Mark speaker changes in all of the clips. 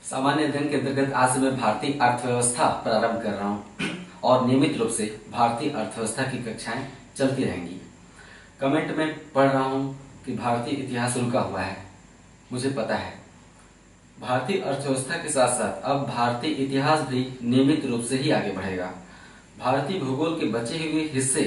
Speaker 1: सामान्य अध्ययन के अंतर्गत आज से मैं भारतीय अर्थव्यवस्था प्रारंभ कर रहा हूँ और नियमित रूप से भारतीय अर्थव्यवस्था की कक्षाएं चलती रहेंगी। कमेंट में पढ़ रहा हूँ कि भारतीय इतिहास रुका हुआ है। मुझे पता है भारतीय अर्थव्यवस्था के साथ साथ अब भारतीय इतिहास भी नियमित रूप से ही आगे बढ़ेगा। भारतीय भूगोल के बचे हुए हिस्से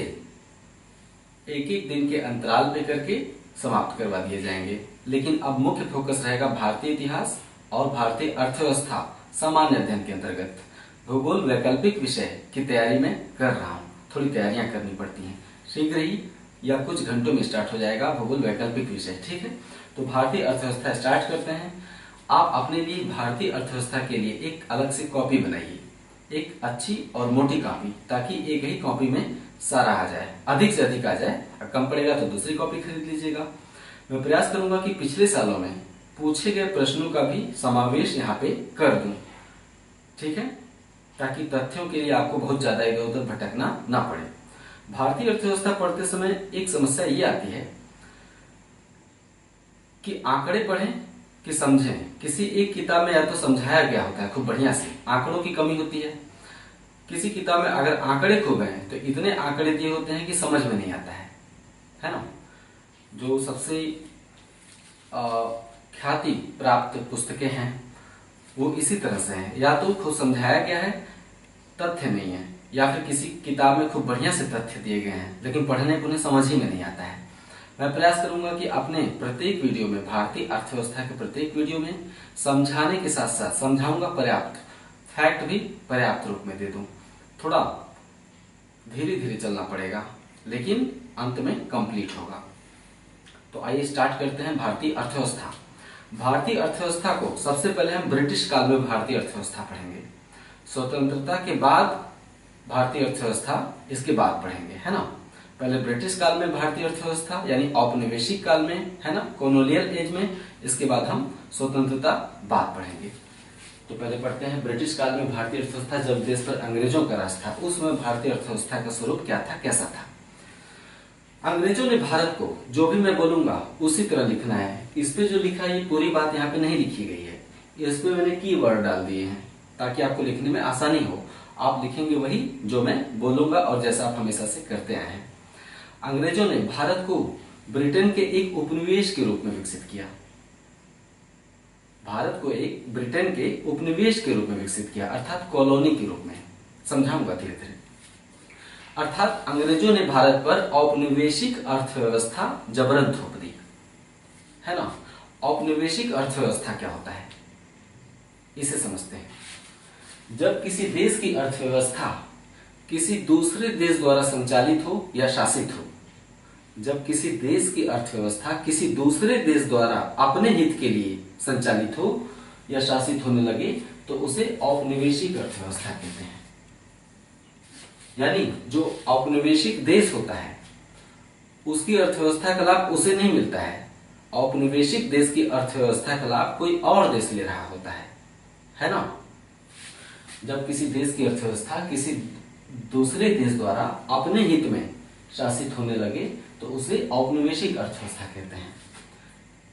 Speaker 1: एक एक दिन के अंतराल पे करके समाप्त करवा दिए जाएंगे, लेकिन अब मुख्य फोकस रहेगा भारतीय इतिहास और भारतीय अर्थव्यवस्था सामान्य अध्ययन के अंतर्गत। भूगोल वैकल्पिक विषय की तैयारी में कर रहा हूँ। थोड़ी तैयारियां करनी पड़ती हैं। शीघ्र ही या कुछ घंटों में स्टार्ट हो जाएगा भूगोल वैकल्पिक विषय। ठीक है, तो भारतीय अर्थव्यवस्था स्टार्ट करते हैं। आप अपने लिए भारतीय अर्थव्यवस्था के लिए एक अलग से कॉपी बनाइए, एक अच्छी और मोटी कॉपी, ताकि एक ही कॉपी में सारा आ जाए, अधिक से अधिक आ जाए। कम पड़ेगा तो दूसरी कॉपी खरीद लीजिएगा। मैं प्रयास करूंगा कि पिछले सालों में पूछे गए प्रश्नों का भी समावेश यहाँ पे कर दूं, ठीक है, ताकि तथ्यों के लिए आपको बहुत ज्यादा इधर उधर भटकना ना पड़े। भारतीय अर्थव्यवस्था पढ़ते समय एक समस्या ये आती है कि आंकड़े पढ़ें कि समझें। किसी एक किताब में या तो समझाया गया होता है खूब बढ़िया से, आंकड़ों की कमी होती है। किसी किताब में अगर आंकड़े खो गए तो इतने आंकड़े दिए होते हैं कि समझ में नहीं आता है ना। जो सबसे ख्याति प्राप्त पुस्तकें हैं वो इसी तरह से हैं, या तो खूब समझाया गया है, तथ्य नहीं है, या फिर किसी किताब में खूब बढ़िया से तथ्य दिए गए हैं लेकिन पढ़ने को उन्हें समझ ही में नहीं आता है। मैं प्रयास करूंगा कि अपने प्रत्येक वीडियो में, भारतीय अर्थव्यवस्था के प्रत्येक वीडियो में समझाने के साथ साथ समझाऊंगा पर्याप्त, फैक्ट भी पर्याप्त रूप में दे दूं। थोड़ा धीरे धीरे चलना पड़ेगा लेकिन अंत में कंप्लीट होगा। तो आइए स्टार्ट करते हैं भारतीय अर्थव्यवस्था। भारतीय अर्थव्यवस्था को सबसे पहले हम ब्रिटिश काल में भारतीय अर्थव्यवस्था पढ़ेंगे। स्वतंत्रता के बाद भारतीय अर्थव्यवस्था इसके बाद पढ़ेंगे, है ना। पहले ब्रिटिश काल में भारतीय अर्थव्यवस्था यानी औपनिवेशिक काल में, है ना, कॉलोनियल एज में। इसके बाद हम स्वतंत्रता बाद पढ़ेंगे। तो पहले पढ़ते हैं ब्रिटिश काल में भारतीय अर्थव्यवस्था। जब देश पर अंग्रेजों का राज था उस समय भारतीय अर्थव्यवस्था का स्वरूप क्या था, कैसा था। अंग्रेजों ने भारत को, जो भी मैं बोलूंगा उसी तरह लिखना है। इस पे जो लिखा है ये पूरी बात यहाँ पे नहीं लिखी गई है, इस पे मैंने कीवर्ड डाल दिए हैं ताकि आपको लिखने में आसानी हो। आप लिखेंगे वही जो मैं बोलूंगा और जैसा आप हमेशा से करते आए हैं। अंग्रेजों ने भारत को ब्रिटेन के एक उपनिवेश के रूप में विकसित किया। भारत को एक ब्रिटेन के उपनिवेश के रूप में विकसित किया, अर्थात कॉलोनी के रूप में। समझाऊंगा धीरे धीरे। अर्थात अंग्रेजों ने भारत पर औपनिवेशिक अर्थव्यवस्था जबरन थोप दी, है ना। औपनिवेशिक अर्थव्यवस्था क्या होता है इसे समझते हैं। जब किसी देश की अर्थव्यवस्था किसी दूसरे देश द्वारा संचालित हो या शासित हो, जब किसी देश की अर्थव्यवस्था किसी दूसरे देश द्वारा अपने हित के लिए संचालित हो या शासित होने लगे तो उसे औपनिवेशिक अर्थव्यवस्था कहते हैं। यानी जो औपनिवेशिक देश होता है उसकी अर्थव्यवस्था का लाभ उसे नहीं मिलता है, औपनिवेशिक देश की अर्थव्यवस्था का लाभ कोई और देश ले रहा होता है ना। जब किसी देश की अर्थव्यवस्था किसी दूसरे देश द्वारा अपने हित में शासित होने लगे तो उसे औपनिवेशिक अर्थव्यवस्था कहते हैं।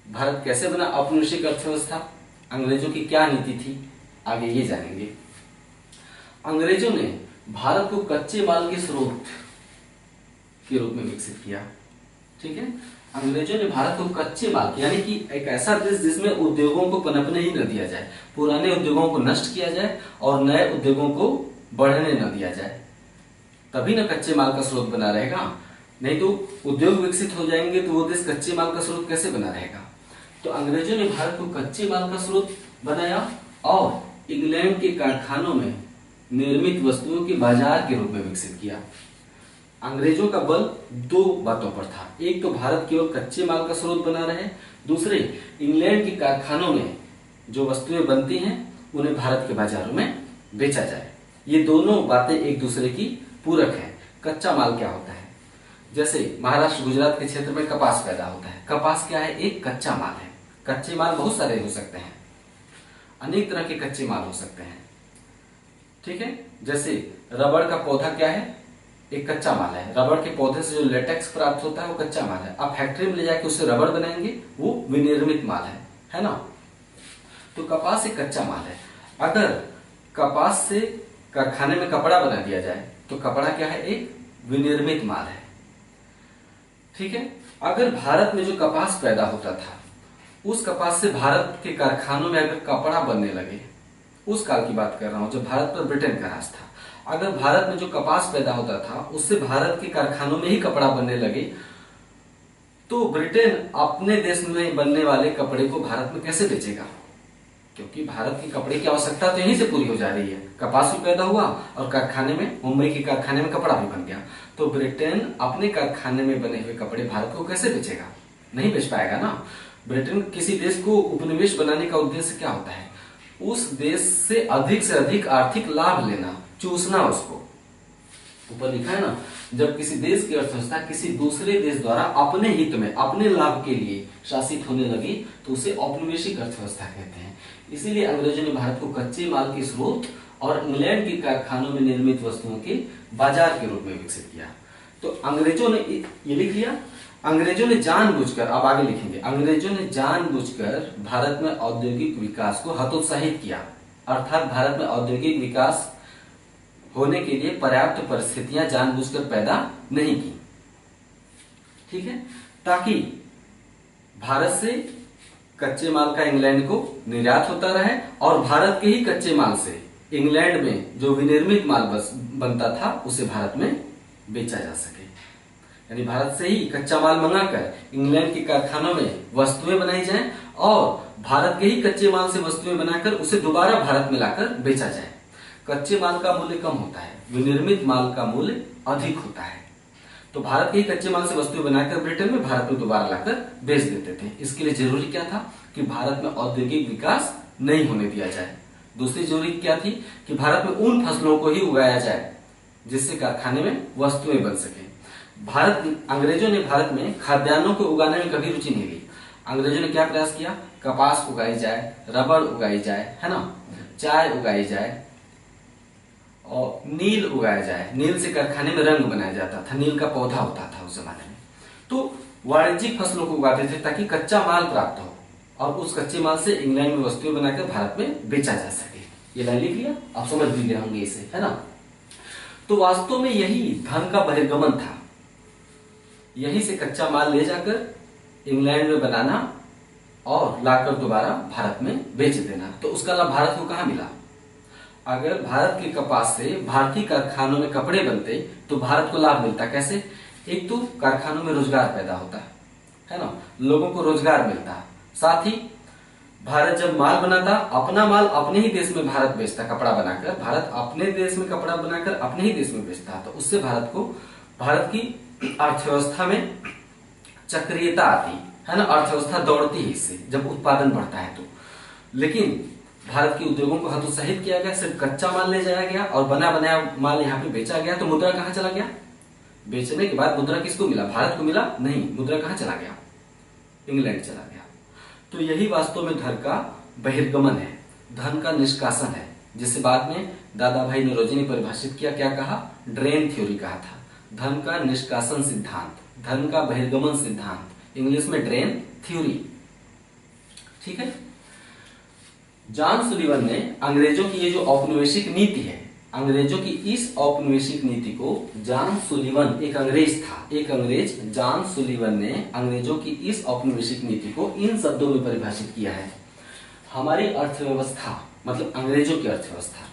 Speaker 1: भारत कैसे बना औपनिवेशिक अर्थव्यवस्था, अंग्रेजों की क्या नीति थी, आगे ये जानेंगे। अंग्रेजों ने भारत को कच्चे माल के स्रोत के रूप में विकसित किया, ठीक है। अंग्रेजों ने भारत को कच्चे माल यानी कि एक ऐसा देश जिसमें उद्योगों को पनपने ही न दिया जाए, पुराने उद्योगों को नष्ट किया जाए और नए उद्योगों को बढ़ने न दिया जाए, तभी न कच्चे माल का स्रोत बना रहेगा। नहीं तो उद्योग विकसित हो जाएंगे तो वो देश कच्चे माल का स्रोत कैसे बना रहेगा। तो अंग्रेजों ने भारत को कच्चे माल का स्रोत बनाया और इंग्लैंड के कारखानों में निर्मित वस्तुओं के बाजार के रूप में विकसित किया। अंग्रेजों का बल दो बातों पर था, एक तो भारत केवल कच्चे माल का स्रोत बना रहे, दूसरे इंग्लैंड के कारखानों में जो वस्तुएं बनती हैं उन्हें भारत के बाजारों में बेचा जाए। ये दोनों बातें एक दूसरे की पूरक है। कच्चा माल क्या होता है, जैसे महाराष्ट्र गुजरात के क्षेत्र में कपास पैदा होता है। कपास क्या है, एक कच्चा माल है। कच्चे माल बहुत सारे हो सकते हैं, अनेक तरह के कच्चे माल हो सकते हैं, ठीक है। जैसे रबड़ का पौधा क्या है, एक कच्चा माल है। रबड़ के पौधे से जो लेटेक्स प्राप्त होता है वो कच्चा माल है। आप फैक्ट्री में ले जाके उससे रबड़ बनाएंगे, वो विनिर्मित माल है ना। तो कपास एक कच्चा माल है। अगर कपास से कारखाने में कपड़ा बना दिया जाए तो कपड़ा क्या है, एक विनिर्मित माल है। ठीक है। अगर भारत में जो कपास पैदा होता था, उस कपास से भारत के कारखानों में अगर कपड़ा बनने लगे, उस काल की बात कर रहा हूं जब भारत पर ब्रिटेन का राज था, अगर भारत में जो कपास पैदा होता था उससे भारत के कारखानों में ही कपड़ा बनने लगे, तो ब्रिटेन अपने देश में बनने वाले कपड़े को भारत में कैसे बेचेगा? क्योंकि भारत के कपड़े की आवश्यकता तो यहीं से पूरी हो जा रही है। कपास भी पैदा हुआ और कारखाने में, मुंबई के कारखाने में कपड़ा भी बन गया, तो ब्रिटेन अपने कारखाने में बने हुए कपड़े भारत को कैसे बेचेगा? नहीं बेच पाएगा ना। ब्रिटेन किसी देश को उपनिवेश बनाने का उद्देश्य क्या होता है? उस देश से अधिक आर्थिक लाभ लेना, चूसना उसको। ऊपर लिखा है ना, जब किसी देश की अर्थव्यवस्था किसी दूसरे देश द्वारा अपने हित में, अपने लाभ के लिए शासित होने लगी तो उसे औपनिवेशिक अर्थव्यवस्था कहते हैं। इसीलिए अंग्रेजों ने भारत को कच्चे माल के स्रोत और इंग्लैंड के कारखानों में निर्मित वस्तुओं के बाजार के रूप में विकसित किया। तो अंग्रेजों ने ये लिख लिया, अंग्रेजों ने जानबूझकर, अब आगे लिखेंगे, अंग्रेजों ने जानबूझकर भारत में औद्योगिक विकास को हतोत्साहित किया। अर्थात भारत में औद्योगिक विकास होने के लिए पर्याप्त परिस्थितियां जानबूझकर पैदा नहीं की। ठीक है, ताकि भारत से कच्चे माल का इंग्लैंड को निर्यात होता रहे और भारत के ही कच्चे माल से इंग्लैंड में जो विनिर्मित माल बनता था उसे भारत में बेचा जा सके। यानी भारत से ही कच्चा माल मंगाकर इंग्लैंड के कारखानों में वस्तुएं बनाई जाएं और भारत के ही कच्चे माल से वस्तुएं बनाकर उसे दोबारा भारत में लाकर बेचा जाए। कच्चे माल का मूल्य कम होता है, विनिर्मित माल का मूल्य अधिक होता है। तो भारत के ही कच्चे माल से वस्तुएं बनाकर ब्रिटेन में भारत में दोबारा लाकर बेच देते थे। इसके लिए जरूरी क्या था कि भारत में औद्योगिक विकास नहीं होने दिया जाए। दूसरी जरूरी क्या थी कि भारत में उन फसलों को ही उगाया जाए जिससे कारखाने में वस्तुएं बन सके। अंग्रेजों ने भारत में खाद्यान्नों को उगाने में कभी रुचि नहीं ली। अंग्रेजों ने क्या प्रयास किया? कपास उगाई जाए, रबड़ उगाई जाए, है ना, चाय उगाई जाए और नील उगाया जाए। नील से कारखाने में रंग बनाया जाता था, नील का पौधा होता था उस जमाने में। तो वाणिज्यिक फसलों को उगाते थे ताकि कच्चा माल प्राप्त हो और उस कच्चे माल से इंग्लैंड में वस्तुएं बनाकर भारत में बेचा जा सके। ये लाइन लिख लिया, आप समझ भी गए होंगे इसे, है ना। तो वास्तव में यही धन का बहिर्गमन था, यही से कच्चा माल ले जाकर इंग्लैंड में बनाना और लाकर दोबारा भारत में बेच देना। तो उसका लाभ भारत को कहां मिला? अगर भारत के कपास से भारतीय कारखानों में कपड़े बनते तो भारत को लाभ मिलता। कैसे? एक तो कारखानों में रोजगार पैदा होता है ना, लोगों को रोजगार मिलता। साथ ही भारत जब माल बनाता, अपना माल अपने ही देश में भारत बेचता, कपड़ा बनाकर भारत अपने देश में कपड़ा बनाकर अपने ही देश में बेचता, तो उससे भारत की अर्थव्यवस्था में चक्रियता आती है ना, अर्थव्यवस्था दौड़ती है इससे जब उत्पादन बढ़ता है तो। लेकिन भारत के उद्योगों को हतोत्साहित किया गया, सिर्फ कच्चा माल ले जाया गया और बना बनाया माल यहाँ पे बेचा गया, तो मुद्रा कहाँ चला गया? बेचने के बाद मुद्रा किसको मिला? भारत को मिला नहीं, मुद्रा कहाँ चला गया? इंग्लैंड चला गया। तो यही वास्तव में धन का बहिर्गमन है, धन का निष्कासन है, जिसे बाद में दादा भाई नौरोजी ने परिभाषित किया। क्या कहा? ड्रेन थ्योरी कहा था। धन का निष्कासन सिद्धांत, धन का बहिर्गमन सिद्धांत, इंग्लिश में ड्रेन थ्योरी। ठीक है। जॉन सुलिवन ने अंग्रेजों की ये जो औपनिवेशिक नीति है, अंग्रेजों की इस औपनिवेशिक नीति को जॉन सुलिवन, एक अंग्रेज था, एक अंग्रेज जॉन सुलिवन ने अंग्रेजों की इस औपनिवेशिक नीति को इन शब्दों में परिभाषित किया है। हमारी अर्थव्यवस्था, मतलब अंग्रेजों की अर्थव्यवस्था,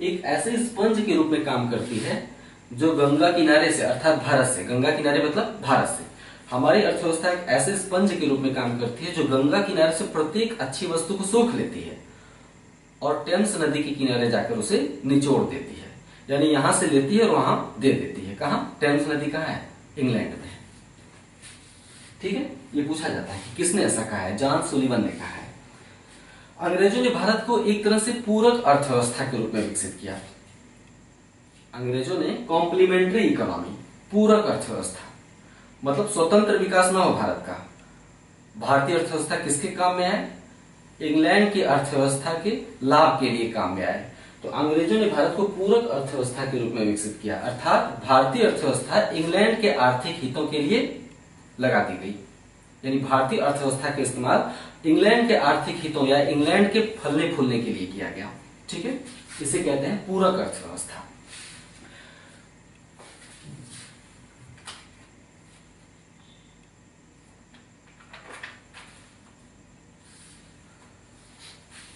Speaker 1: एक ऐसे स्पंज के रूप में काम करती है जो गंगा किनारे से, अर्थात भारत से, गंगा किनारे मतलब भारत से, हमारी अर्थव्यवस्था एक ऐसे स्पंज के रूप में काम करती है जो गंगा किनारे से प्रत्येक अच्छी वस्तु को सोख लेती है और टेम्स नदी के किनारे जाकर उसे निचोड़ देती है। यानी यहां से लेती है और वहां दे देती है। कहां? टेम्स नदी कहां है? इंग्लैंड में। ठीक है, ये पूछा जाता है कि किसने ऐसा कहा है? जॉन सुलिवन ने कहा है। अंग्रेजों ने भारत को एक तरह से पूरक अर्थव्यवस्था के रूप में विकसित किया। अंग्रेजों ने कॉम्प्लीमेंट्री इकोनॉमी, पूरक अर्थव्यवस्था, मतलब स्वतंत्र विकास ना हो भारत का। भारतीय अर्थव्यवस्था किसके काम में आए? इंग्लैंड की अर्थव्यवस्था के लाभ के लिए काम में आए। तो अंग्रेजों ने भारत को पूरक अर्थव्यवस्था के रूप में विकसित किया, अर्थात भारतीय अर्थव्यवस्था इंग्लैंड के आर्थिक हितों के लिए लगा दी गई। यानी भारतीय अर्थव्यवस्था का इस्तेमाल इंग्लैंड के आर्थिक हितों या इंग्लैंड के फलने फूलने के लिए किया गया। ठीक है, इसे कहते हैं पूरक अर्थव्यवस्था।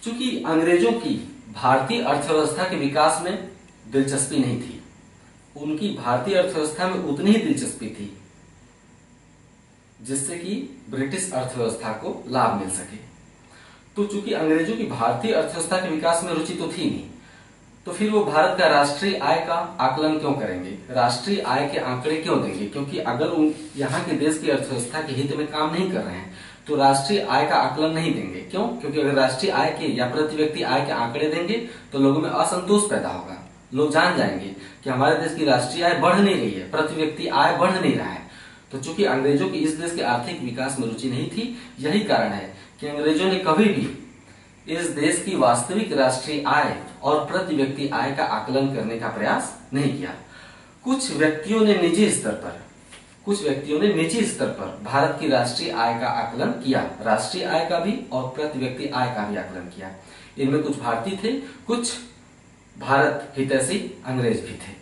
Speaker 1: चूंकि अंग्रेजों की भारतीय अर्थव्यवस्था के विकास में दिलचस्पी नहीं थी, उनकी भारतीय अर्थव्यवस्था में उतनी ही दिलचस्पी थी जिससे कि ब्रिटिश अर्थव्यवस्था को लाभ मिल सके। तो चूंकि अंग्रेजों की भारतीय अर्थव्यवस्था के विकास में रुचि तो थी नहीं, तो फिर वो भारत का राष्ट्रीय आय का आकलन क्यों करेंगे, राष्ट्रीय आय के आंकड़े क्यों देंगे? क्योंकि अगर उन यहाँ के देश की अर्थव्यवस्था के हित में काम नहीं कर रहे हैं तो राष्ट्रीय आय का आकलन नहीं देंगे। क्यों? क्योंकि अगर राष्ट्रीय आय के या प्रति व्यक्ति आय के आंकड़े देंगे तो लोगों में असंतोष पैदा होगा। लोग जान जाएंगे कि हमारे देश की राष्ट्रीय आय बढ़ नहीं रही है, प्रति व्यक्ति आय बढ़ नहीं रहा है। तो चूंकि अंग्रेजों की इस देश के आर्थिक विकास में रुचि नहीं थी, यही कारण है कि अंग्रेजों ने कभी भी इस देश की वास्तविक राष्ट्रीय आय और प्रति व्यक्ति आय का आकलन करने का प्रयास नहीं किया। कुछ व्यक्तियों ने निजी स्तर पर भारत की राष्ट्रीय आय का आकलन किया, राष्ट्रीय आय का भी और प्रति व्यक्ति आय का भी आकलन किया। इनमें कुछ भारतीय थे, कुछ भारत हितैषी अंग्रेज भी थे।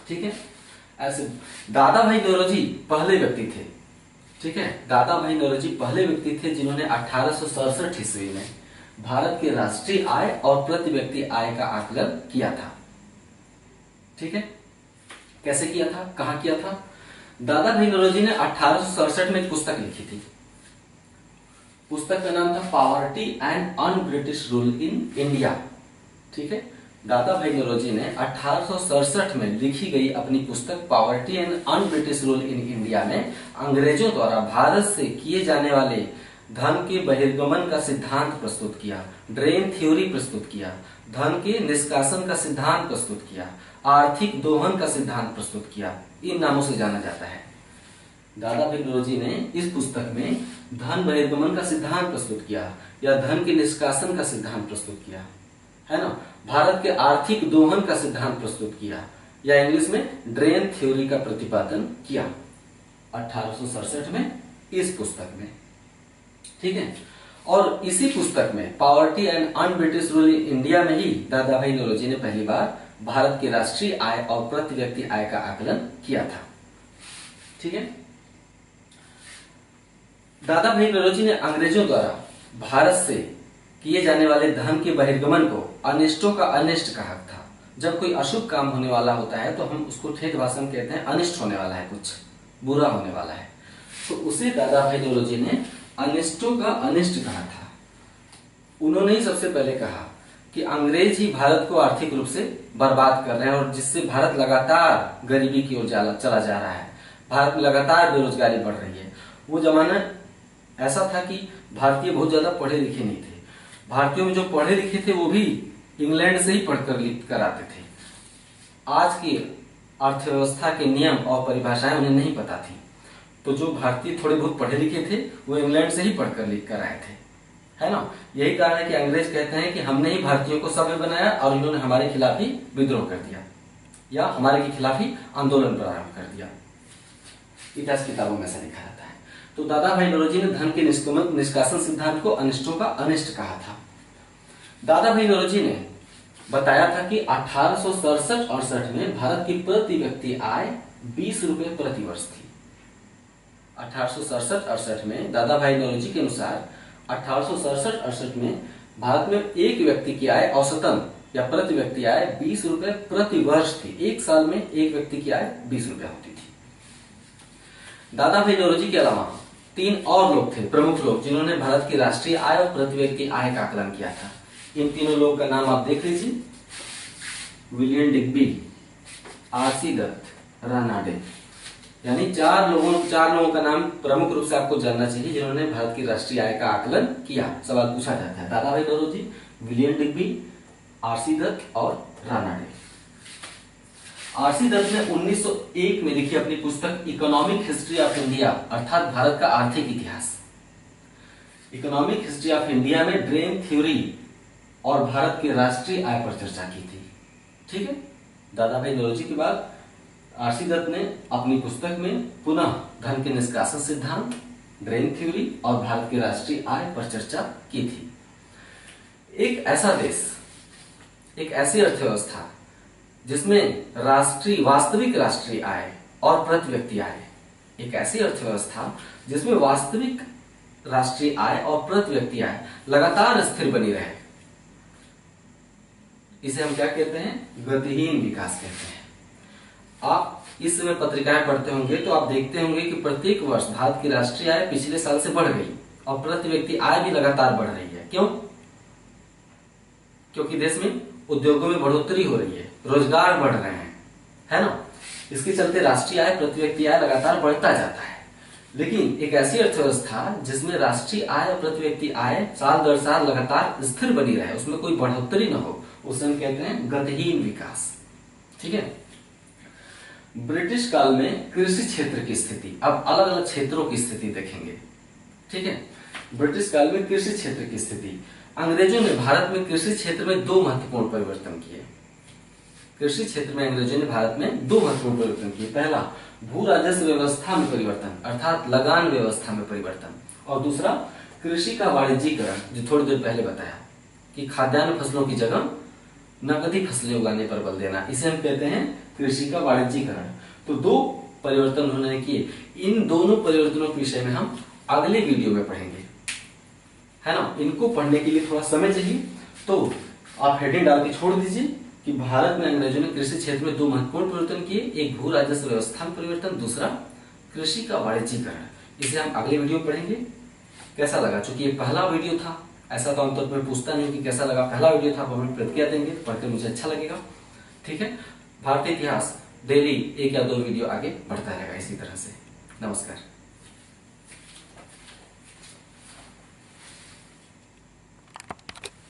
Speaker 1: ठीक है, ऐसे दादा भाई नौरोजी पहले व्यक्ति थे। ठीक है, दादा भाई नौरोजी पहले व्यक्ति थे जिन्होंने 1867 ईस्वी में भारत की राष्ट्रीय आय और प्रति व्यक्ति आय का आकलन किया था। ठीक है, कैसे किया था, कहां किया था? दादा भाई नौरोजी ने 1867 में एक पुस्तक लिखी थी। पुस्तक का नाम था poverty and un British rule in India. ठीक है, दादा भाई नौरोजी ने 1867 में लिखी गई अपनी पुस्तक poverty and un British rule in India में अंग्रेजों द्वारा भारत से किए जाने वाले धन के बहिर्गमन का सिद्धांत प्रस्तुत किया, ड्रेन थ्योरी प्रस्तुत किया, धन के निष्कासन का सिद्धांत प्रस्तुत किया, आर्थिक दोहन का सिद्धांत प्रस्तुत किया। इन नामों से जाना जाता है। दादा भाई नौरोजी ने इस पुस्तक में धन बहिर्गमन का सिद्धांत प्रस्तुत किया या धन के निष्कासन का सिद्धांत प्रस्तुत किया, है ना, भारत के आर्थिक दोहन का सिद्धांत प्रस्तुत किया या इंग्लिश में ड्रेन थ्योरी का प्रतिपादन किया 1867 में इस पुस्तक में। ठीक है, और इसी पुस्तक में poverty and un British rule in India में ही दादा भाई नौरोजी ने पहली बार भारत की राष्ट्रीय आय और प्रति व्यक्ति आय का आकलन किया था। ठीक है, दादा भाई नौरोजी ने अंग्रेजों द्वारा भारत से किए जाने वाले धन के बहिर्गमन को अनिष्टों का अनिष्ट कहा था। जब कोई अशुभ काम होने वाला होता है तो हम उसको ठेठ भाषा में कहते हैं अनिष्ट होने वाला है, कुछ बुरा होने वाला है, तो उसे दादा भाई नौरोजी ने अनिष्टों का अनिष्ट कहा था। उन्होंने ही सबसे पहले कहा कि अंग्रेज ही भारत को आर्थिक रूप से बर्बाद कर रहे हैं और जिससे भारत लगातार गरीबी की ओर चला जा रहा है, भारत में लगातार बेरोजगारी बढ़ रही है। वो जमाना ऐसा था कि भारतीय बहुत ज्यादा पढ़े लिखे नहीं थे। भारतीयों में जो पढ़े लिखे थे वो भी इंग्लैंड से ही पढ़कर लिख कर आते थे। आज की अर्थव्यवस्था के नियम और परिभाषाएं उन्हें नहीं पता थी, तो जो भारतीय थोड़े बहुत पढ़े लिखे थे वो इंग्लैंड से ही पढ़कर लिख कर आए थे, है ना। यही कारण है कि अंग्रेज कहते हैं कि हमने ही भारतीयों को सभ्य बनाया और इन्होंने हमारे खिलाफ ही विद्रोह कर दिया या हमारे के खिलाफ ही आंदोलन प्रारंभ कर दिया। इतिहास किताबों में ऐसा लिखा जाता है। तो दादा भाई नौरोजी ने धन के निष्कासन सिद्धांत को अनिष्टों का अनिष्ट कहा था। दादा भाई नौरोजी ने बताया था कि 1867-68 में भारत की प्रति व्यक्ति आय 20 रुपए प्रति वर्ष थी। 1867-68 में दादा भाई नौरोजी के अनुसार 1867-68 में भारत में एक व्यक्ति की आय औसतन या प्रति व्यक्ति आय 20 रुपए प्रति वर्ष थी। एक साल में एक व्यक्ति की आय 20 रुपए होती थी। दादा भाई नौरोजी के अलावा 3 और लोग थे, प्रमुख लोग, जिन्होंने भारत की राष्ट्रीय आय और प्रति व्यक्ति आय का आकलन किया था। इन तीनों लोगों का नाम आप देख लीजिए, William Digby, RC Dutt, Ranade, यानी 4 लोगों का नाम प्रमुख रूप से आपको जानना चाहिए जिन्होंने भारत की राष्ट्रीय आय का आकलन किया। सवाल पूछा जाता है, Dadabhai Naoroji, William Digby, RC Dutt और रानाडे। आरसी दत्त ने 1901 में लिखी अपनी पुस्तक इकोनॉमिक हिस्ट्री ऑफ इंडिया अर्थात भारत का आर्थिक इतिहास, इकोनॉमिक हिस्ट्री ऑफ इंडिया में ड्रेन थ्योरी और भारत की राष्ट्रीय आय पर चर्चा की थी। ठीक है, दादा भाई नौरोजी के बाद आरसी दत्त ने अपनी पुस्तक में पुनः धन के निष्कासन सिद्धांत, ड्रेन थ्योरी और भारत की राष्ट्रीय आय पर चर्चा की थी। एक ऐसा देश, एक ऐसी अर्थव्यवस्था जिसमें वास्तविक राष्ट्रीय आय और प्रति व्यक्ति आय, एक ऐसी अर्थव्यवस्था जिसमें वास्तविक राष्ट्रीय आय और प्रति व्यक्ति आय लगातार स्थिर बनी रहे, इसे हम क्या कहते हैं? गतिहीन विकास कहते हैं। आप इस समय पत्रिकाएं पढ़ते होंगे तो आप देखते होंगे कि प्रत्येक वर्ष भारत की राष्ट्रीय आय पिछले साल से बढ़ गई और प्रति व्यक्ति आय भी लगातार बढ़ रही है। क्यों? क्योंकि देश में उद्योगों में बढ़ोतरी हो रही है, रोजगार बढ़ रहे हैं, है ना। इसके चलते राष्ट्रीय आय प्रति व्यक्ति आय लगातार बढ़ता जाता है। लेकिन एक ऐसी अर्थव्यवस्था जिसमें राष्ट्रीय आय और प्रति व्यक्ति आय साल दर साल लगातार स्थिर बनी रहे, उसमें कोई बढ़ोतरी न हो, उसे हम कहते हैं गतिहीन विकास। ठीक है। ब्रिटिश काल में कृषि क्षेत्र की स्थिति, अब अलग अलग क्षेत्रों की स्थिति देखेंगे। ठीक है। ब्रिटिश काल में कृषि क्षेत्र की स्थिति, अंग्रेजों ने भारत में कृषि क्षेत्र में दो महत्वपूर्ण परिवर्तन किए। कृषि क्षेत्र में अंग्रेजों ने भारत में दो महत्वपूर्ण परिवर्तन किए। पहला, भू राजस्व व्यवस्था में परिवर्तन, अर्थात लगान व्यवस्था में परिवर्तन, और दूसरा कृषि का वाणिज्यीकरण, जो थोड़ी देर पहले बताया कि खाद्यान्न फसलों की जगह नकदी फसलें उगाने पर बल देना, इसे हम कहते हैं कृषि का वाणिज्यीकरण। तो दो परिवर्तन उन्होंने किए। इन दोनों परिवर्तनों के विषय में हम अगले वीडियो में पढ़ेंगे, है ना। इनको पढ़ने के लिए थोड़ा समय चाहिए, तो आप हेडिंग डाल के छोड़ दीजिए कि भारत में अंग्रेजों ने कृषि क्षेत्र में दो महत्वपूर्ण परिवर्तन किए, एक भू राजस्व व्यवस्था में परिवर्तन, दूसरा कृषि का वाणिज्यीकरण। इसे हम अगले वीडियो में पढ़ेंगे। कैसा लगा? चूंकि ये पहला वीडियो था, ऐसा तो आमतौर पर पूछता नहीं कि कैसा लगा, पहला वीडियो था, आप हमें प्रतिक्रिया देंगे, पढ़कर मुझे अच्छा लगेगा। ठीक है। भारतीय इतिहास डेली 1 या 2 वीडियो आगे बढ़ता रहेगा इसी तरह से। नमस्कार।